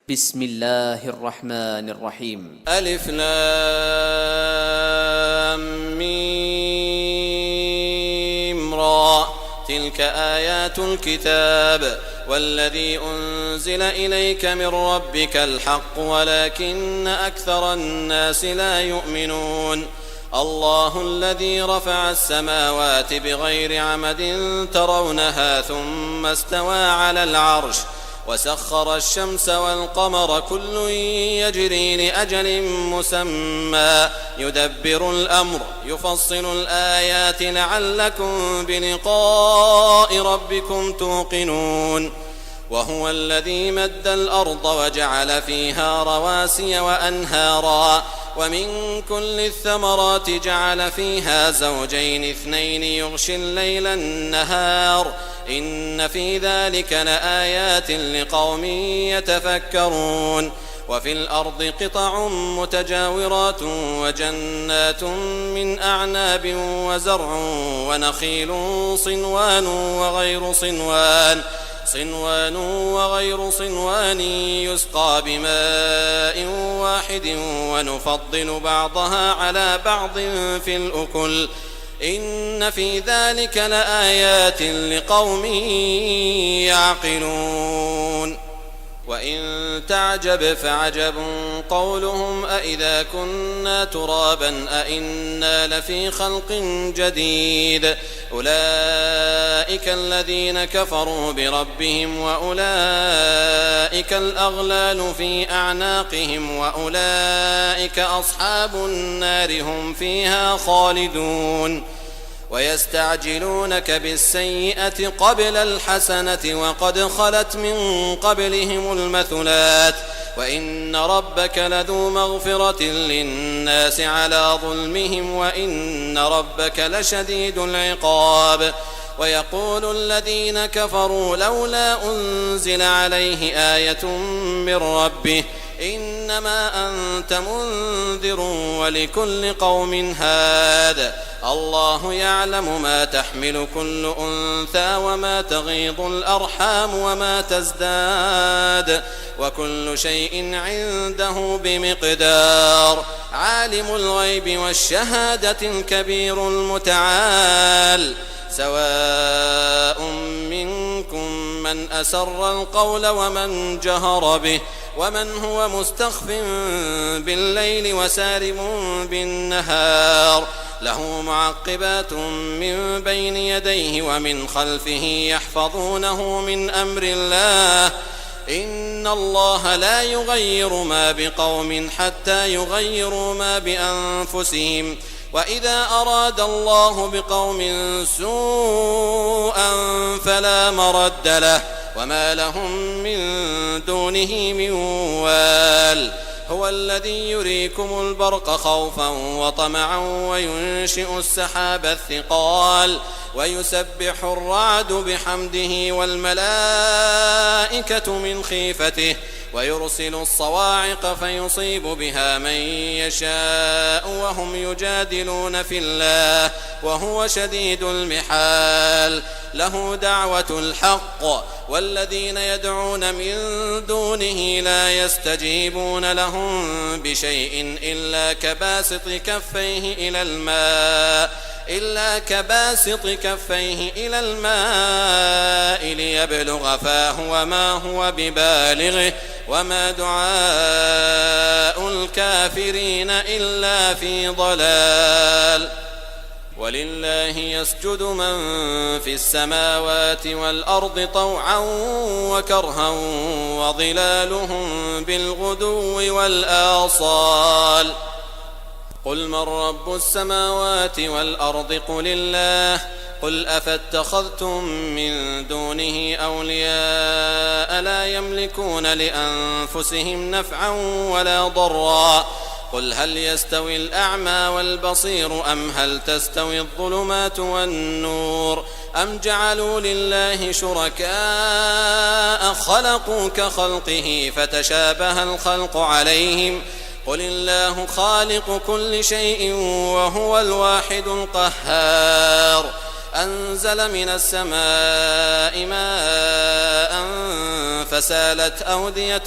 بسم الله الرحمن الرحيم. ألف لام ميم را. تلك آيات الكتاب والذي أنزل إليك من ربك الحق ولكن أكثر الناس لا يؤمنون. الله الذي رفع السماوات بغير عمد ترونها ثم استوى على العرش وسخر الشمس والقمر كل يجري لأجل مسمى يدبر الأمر يفصل الآيات لعلكم بلقاء ربكم توقنون. وهو الذي مد الأرض وجعل فيها رواسي وأنهارا ومن كل الثمرات جعل فيها زوجين اثنين يغشي الليل النهار إن في ذلك لآيات لقوم يتفكرون. وفي الأرض قطع متجاورات وجنات من أعناب وزرع ونخيل صنوان وغير صنوان يسقى بماء واحد ونفضل بعضها على بعض في الأكل إن في ذلك لآيات لقوم يعقلون. وإن تعجب فعجب قولهم أإذا كنا ترابا أإنا لفي خلق جديد أولئك الذين كفروا بربهم وأولئك الأغلال في أعناقهم وأولئك أصحاب النار هم فيها خالدون. ويستعجلونك بالسيئة قبل الحسنة وقد خلت من قبلهم المثلات وإن ربك لذو مغفرة للناس على ظلمهم وإن ربك لشديد العقاب. ويقول الذين كفروا لولا أنزل عليه آية من ربه إنما أنت منذر ولكل قوم هاد الله يعلم ما تحمل كل أنثى وما تغيض الأرحام وما تزداد وكل شيء عنده بمقدار. عالم الغيب والشهادة الكبير المتعال سواء منكم من أسر القول ومن جهر به ومن هو مستخف بالليل وسارب بالنهار له معقبات من بين يديه ومن خلفه يحفظونه من أمر الله إن الله لا يغير ما بقوم حتى يغيروا ما بأنفسهم وإذا أراد الله بقوم سوءا فلا مرد له وما لهم من دونه من وال. هو الذي يريكم البرق خوفا وطمعا وينشئ السحاب الثقال ويسبح الرعد بحمده والملائكة من خيفته ويرسل الصواعق فيصيب بها من يشاء وهم يجادلون في الله وهو شديد المحال. له دعوة الحق والذين يدعون من دونه لا يستجيبون لهم بشيء إلا كباسط كفيه إلى الماء ليبلغ فاه وما هو ببالغه وما دعاء الكافرين إلا في ضلال. ولله يسجد من في السماوات والأرض طوعا وكرها وظلالهم بالغدو والآصال. قل من رب السماوات والأرض قل الله قل أفاتخذتم من دونه أولياء لا يملكون لأنفسهم نفعا ولا ضرا قل هل يستوي الأعمى والبصير أم هل تستوي الظلمات والنور أم جعلوا لله شركاء خلقوا كخلقه فتشابه الخلق عليهم قل الله خالق كل شيء وهو الواحد القهار. أنزل من السماء ماء فسالت أودية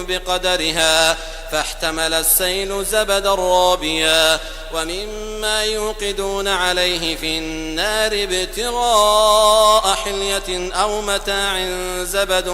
بقدرها فاحتمل السيل زبدا رابيا ومما يوقدون عليه في النار ابتغاء حلية أو متاع زبد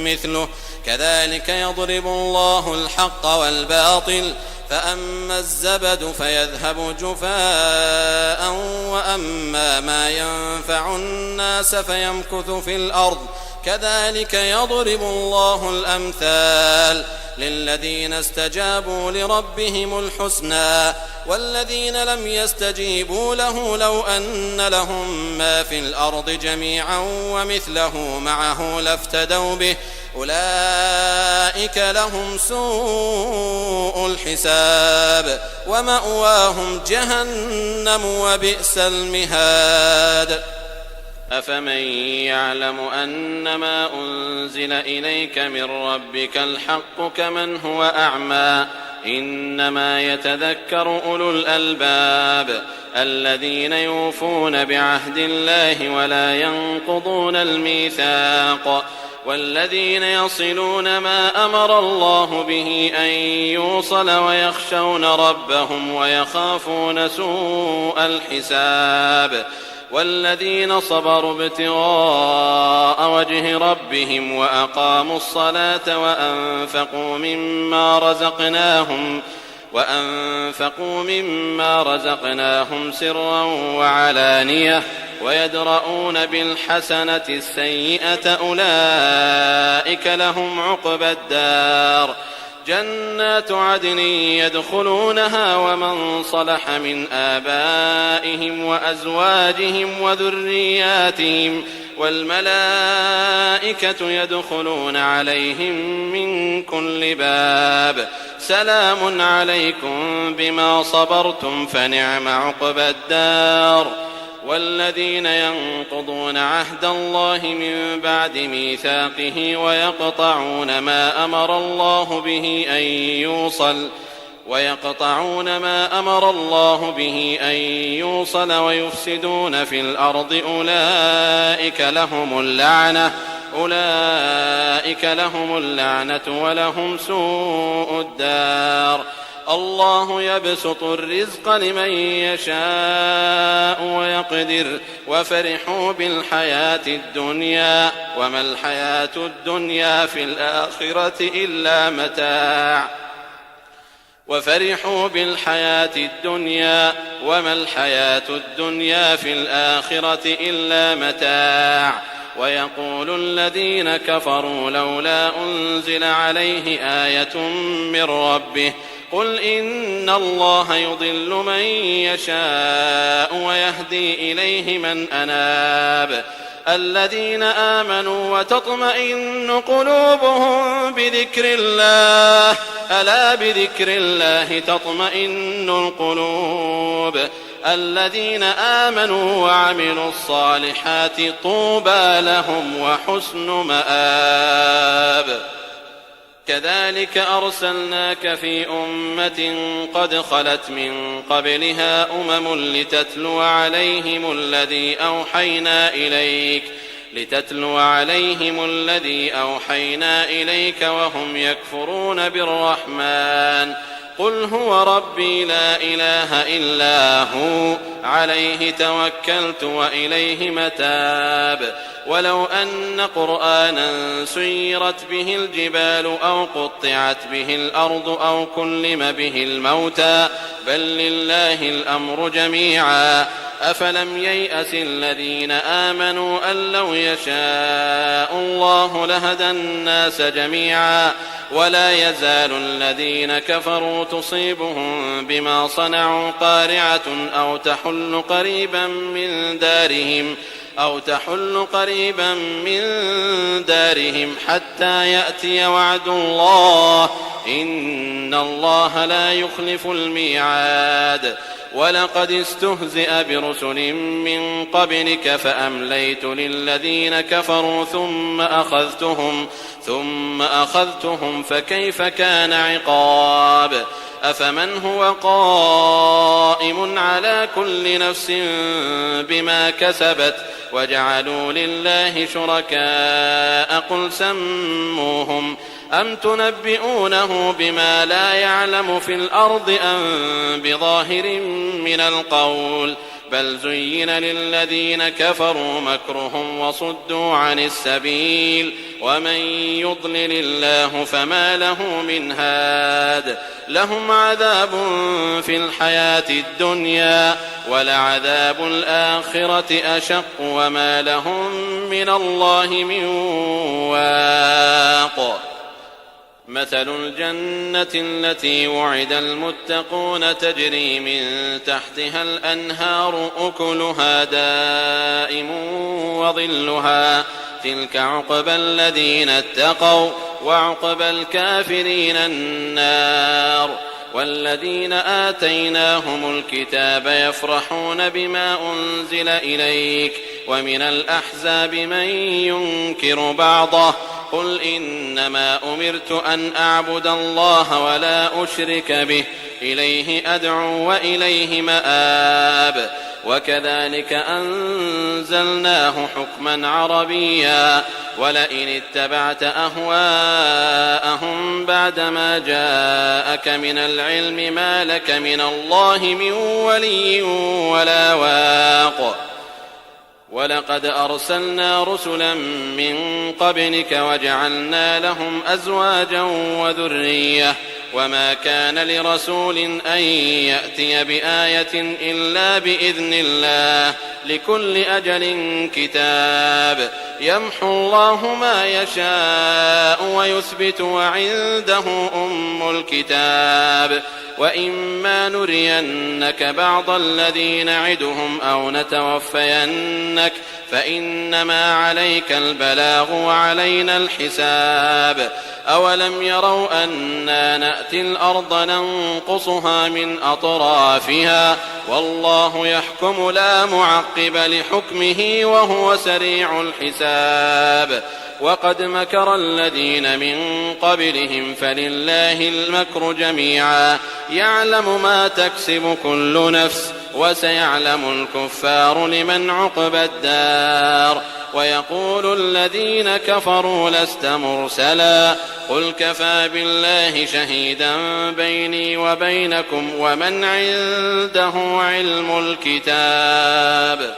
مثله كذلك يضرب الله الحق والباطل فأما الزبد فيذهب جفاء وأما ما ينفع الناس فيمكث في الأرض كذلك يضرب الله الأمثال للذين استجابوا لربهم الحسنى والذين لم يستجيبوا له لو أن لهم ما في الأرض جميعا ومثله معه لافتدوا به أولئك لهم سوء الحساب ومأواهم جهنم وبئس المهاد. أفمن يعلم أنما أنزل إليك من ربك الحق كمن هو أعمى إنما يتذكر أولو الألباب الذين يوفون بعهد الله ولا ينقضون الميثاق والذين يصلون ما أمر الله به أن يوصل ويخشون ربهم ويخافون سوء الحساب والذين صبروا ابتغاء وجه ربهم وأقاموا الصلاة وأنفقوا مما رزقناهم سرا وعلانية ويدرؤون بالحسنة السيئة أولئك لهم عقبى الدار جنات عدن يدخلونها ومن صلح من آبائهم وأزواجهم وذرياتهم والملائكة يدخلون عليهم من كل باب سلام عليكم بما صبرتم فنعم عقبى الدار. والذين ينقضون عهد الله من بعد ميثاقه ويقطعون ما أمر الله به أن يوصل ويفسدون في الأرض أولئك لهم اللعنة ولهم سوء الدار. الله يبسط الرزق لمن يشاء ويقدر وفرحوا بالحياة الدنيا وما الحياة الدنيا في الآخرة إلا متاع ويقول الذين كفروا لولا أنزل عليه آية من ربه قل إن الله يضل من يشاء ويهدي إليه من أناب الذين آمنوا وتطمئن قلوبهم بذكر الله ألا بذكر الله تطمئن القلوب الذين آمنوا وعملوا الصالحات طوبى لهم وحسن مآب. كذلك أرسلناك في أمة قد خلت من قبلها لتتلو عليهم الذي أوحينا إليك وهم يكفرون بالرحمن قل هو ربي لا إله إلا هو عليه توكلت وإليه متاب. ولو أن قرآنا سيرت به الجبال أو قطعت به الأرض أو كلم به الموتى بل لله الأمر جميعا أفلم ييأس الذين آمنوا أن لو يشاء الله لهدى الناس جميعا ولا يزال الذين كفروا تصيبهم بما صنعوا قارعة أو تحل قريبا من دارهم حتى يأتي وعد الله إن الله لا يخلف الميعاد ولقد استهزئ برسل من قبلك فأمليت للذين كفروا ثم أخذتهم فكيف كان عقاب أفمن هو قائم على كل نفس بما كسبت وجعلوا لله شركاء قل سموهم أم تنبئونه بما لا يعلم في الأرض أم بظاهر من القول بل زين للذين كفروا مكرهم وصدوا عن السبيل ومن يضلل الله فما له من هاد لهم عذاب في الحياة الدنيا ولعذاب الآخرة أشق وما لهم من الله من واق مثل الجنة التي وعد المتقون تجري من تحتها الأنهار أكلها دائم وظلها تلك عقبى الذين اتقوا وعقبى الكافرين النار والذين آتيناهم الكتاب يفرحون بما أنزل إليك ومن الأحزاب من ينكر بعضه قل إنما أمرت أن أعبد الله ولا أشرك به إليه أدعو وإليه مآب وكذلك أنزلناه حكما عربيا ولئن اتبعت أهواءهم بعدما جاءك من العلم ما لك من الله من ولي ولا واق ولقد أرسلنا رسلا من قبلك وجعلنا لهم أزواجا وذرية وما كان لرسول أن يأتي بآية إلا بإذن الله لكل أجل كتاب يمحو الله ما يشاء ويثبت وعنده أم الكتاب وإما نرينك بعض الذي نعدهم أو نتوفينك فإنما عليك البلاغ وعلينا الحساب أولم يروا أنا نأتي الأرض ننقصها من أطرافها والله يحكم لا معقب لحكمه وهو سريع الحساب وقد مكر الذين من قبلهم فلله المكر جميعا يعلم ما تكسب كل نفس وسيعلم الكفار لمن عقبى الدار ويقول الذين كفروا لست مرسلا قل كفى بالله شهيدا بيني وبينكم ومن عنده علم الكتاب